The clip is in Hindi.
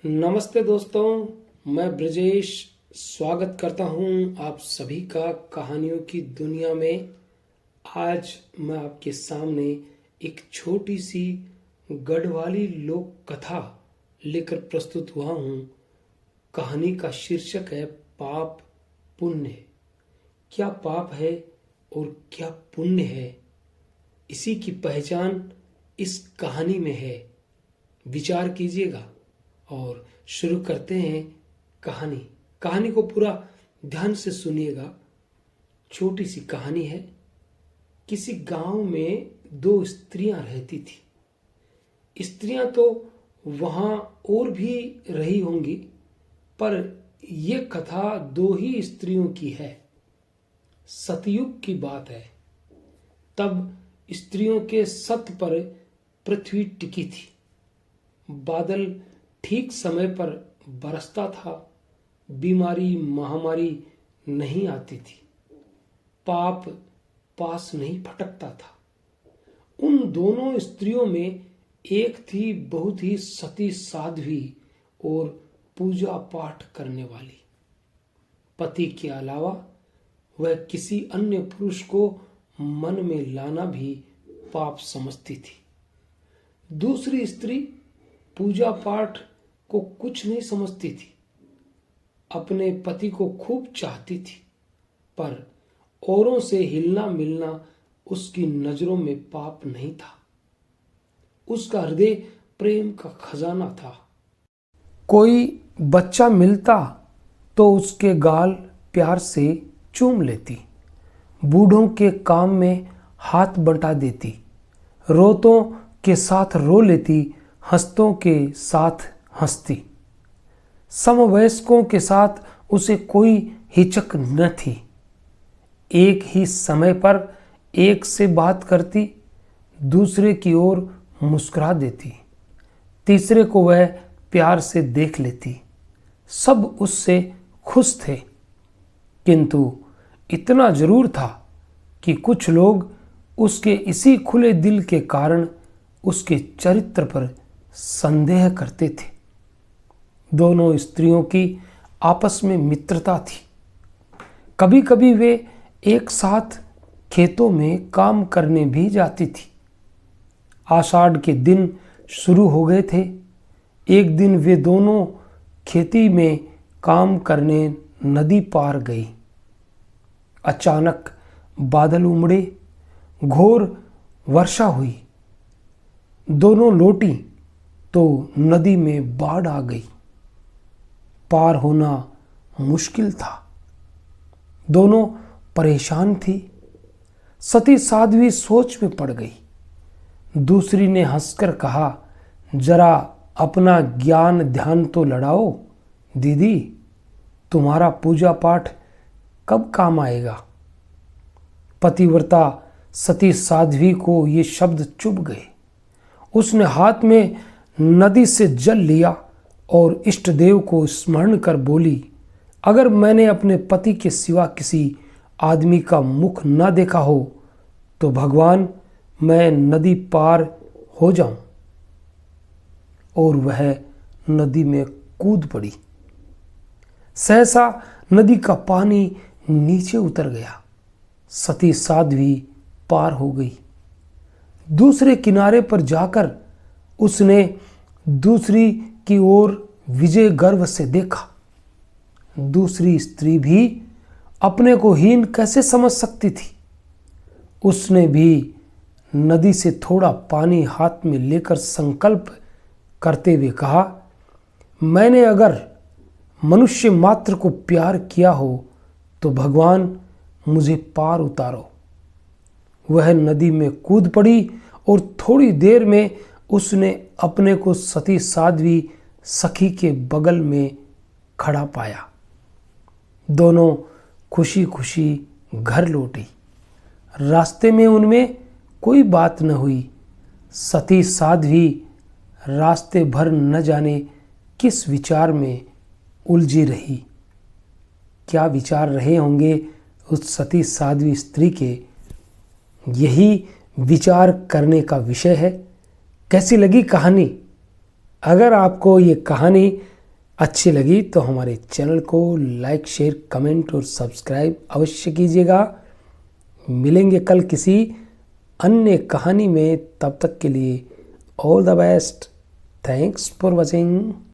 नमस्ते दोस्तों, मैं ब्रजेश स्वागत करता हूं आप सभी का कहानियों की दुनिया में। आज मैं आपके सामने एक छोटी सी गढ़वाली लोक कथा लेकर प्रस्तुत हुआ हूं। कहानी का शीर्षक है पाप पुण्य। क्या पाप है और क्या पुण्य है, इसी की पहचान इस कहानी में है। विचार कीजिएगा और शुरू करते हैं कहानी को पूरा ध्यान से सुनिएगा। छोटी सी कहानी है। किसी गांव में दो स्त्रियां रहती थी। स्त्रियां तो वहां और भी रही होंगी, पर यह कथा दो ही स्त्रियों की है। सतयुग की बात है। तब स्त्रियों के सत पर पृथ्वी टिकी थी। बादल ठीक समय पर बरसता था। बीमारी महामारी नहीं आती थी। पाप पास नहीं फटकता था। उन दोनों स्त्रियों में एक थी बहुत ही सती साध्वी और पूजा पाठ करने वाली। पति के अलावा वह किसी अन्य पुरुष को मन में लाना भी पाप समझती थी। दूसरी स्त्री पूजा पाठ को कुछ नहीं समझती थी। अपने पति को खूब चाहती थी, पर औरों से हिलना मिलना उसकी नजरों में पाप नहीं था। उसका हृदय प्रेम का खजाना था। कोई बच्चा मिलता तो उसके गाल प्यार से चूम लेती। बूढ़ों के काम में हाथ बंटा देती। रोतों के साथ रो लेती, हंसतों के साथ हंसती। समवयस्कों के साथ उसे कोई हिचक न थी। एक ही समय पर एक से बात करती, दूसरे की ओर मुस्कुरा देती, तीसरे को वह प्यार से देख लेती। सब उससे खुश थे, किंतु इतना जरूर था कि कुछ लोग उसके इसी खुले दिल के कारण उसके चरित्र पर संदेह करते थे। दोनों स्त्रियों की आपस में मित्रता थी। कभी कभी वे एक साथ खेतों में काम करने भी जाती थी। आषाढ़ के दिन शुरू हो गए थे। एक दिन वे दोनों खेती में काम करने नदी पार गई। अचानक बादल उमड़े, घोर वर्षा हुई। दोनों लौटी तो नदी में बाढ़ आ गई। पार होना मुश्किल था। दोनों परेशान थी। सती साध्वी सोच में पड़ गई। दूसरी ने हंसकर कहा, जरा अपना ज्ञान ध्यान तो लड़ाओ दीदी, तुम्हारा पूजा पाठ कब काम आएगा। पतिव्रता सती साध्वी को ये शब्द चुभ गए। उसने हाथ में नदी से जल लिया और इष्ट देव को स्मरण कर बोली, अगर मैंने अपने पति के सिवा किसी आदमी का मुख न देखा हो तो भगवान मैं नदी पार हो जाऊं। और वह नदी में कूद पड़ी। सहसा नदी का पानी नीचे उतर गया। सती साध्वी पार हो गई। दूसरे किनारे पर जाकर उसने दूसरी की ओर विजय गर्व से देखा। दूसरी स्त्री भी अपने को हीन कैसे समझ सकती थी। उसने भी नदी से थोड़ा पानी हाथ में लेकर संकल्प करते हुए कहा, मैंने अगर मनुष्य मात्र को प्यार किया हो तो भगवान मुझे पार उतारो। वह नदी में कूद पड़ी और थोड़ी देर में उसने अपने को सती साध्वी सखी के बगल में खड़ा पाया। दोनों खुशी खुशी घर लौटी। रास्ते में उनमें कोई बात न हुई। सती साध्वी रास्ते भर न जाने किस विचार में उलझी रही। क्या विचार रहे होंगे उस सती साध्वी स्त्री के, यही विचार करने का विषय है। कैसी लगी कहानी? अगर आपको ये कहानी अच्छी लगी तो हमारे चैनल को लाइक, शेयर, कमेंट और सब्सक्राइब अवश्य कीजिएगा। मिलेंगे कल किसी अन्य कहानी में, तब तक के लिए all the best. Thanks for watching.